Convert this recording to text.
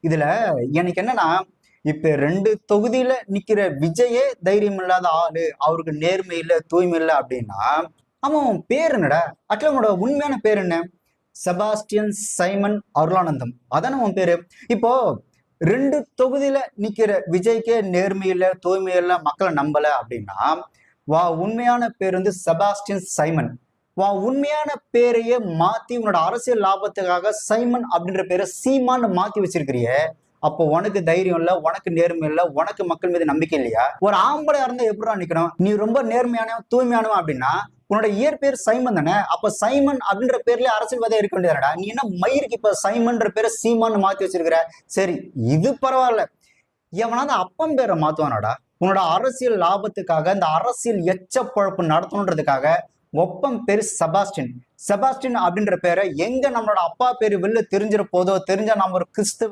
இதுல எனக்கு என்னன்னா, இப்ப 2 தொகுதியில நிக்கிற விஜயே தைரியம் இல்லாத ஆளு, அவருக்கு நேர்மை இல்ல, தூய்மை இல்ல அப்படின்னா, அவன் பேர் என்னடா? ஆக்சுவலா அவனோட உண்மையான பேர் என்ன? செபாஸ்டியன் சைமன் அருளானந்தம். அதானே அவன் பேரு. இப்போ 2 தொகுதியில நிக்கிற விஜய்க்கே நேர்மை இல்ல, தூய்மை இல்ல, மக்களை நம்பல அப்படின்னா, உண்மையான பேர் வந்து செபாஸ்டியன் சைமன். உண்மையான பேரையே மாத்தி உன்னோட அரசியல் லாபத்துக்காக சைமன் அப்படின்ற பேரை சீமான்னு மாத்தி வச்சிருக்கிறியே, அப்போ உனக்கு தைரியம் இல்ல, உனக்கு நேர்மை இல்ல, உனக்கு மக்கள் மீது நம்பிக்கை இல்லையா? ஒரு ஆம்பளையா இருந்தா எப்படிடா நிக்கணும்? நீ ரொம்ப நேர்மையானவன், தூய்மையானவன் அப்படின்னா உன்னோட இயற்பெயர் சைமன் தானே. அப்ப சைமன் அப்படின்ற பேர்ல அரசியல்வாதியா இருக்க வேண்டியதாடா. நீ என்ன மயிருக்கு இப்ப சைமன்ற பேரை சீமான்னு மாத்தி வச்சிருக்கிற? சரி, இது பரவாயில்ல. எவனாவது அப்பம் பேரை மாத்துவானாடா? உன்னோட அரசியல் லாபத்துக்காக, இந்த அரசியல் எச்ச பொழப்பு நடத்தணுன்றதுக்காக ஒப்பம் பேரு செபாஸ்டின். செபாஸ்டின் அப்படின்ற பேரை எங்க நம்மளோட அப்பா பேரு வெளில தெரிஞ்சிட போதோ, தெரிஞ்சா நம்ம ஒரு கிறிஸ்துவ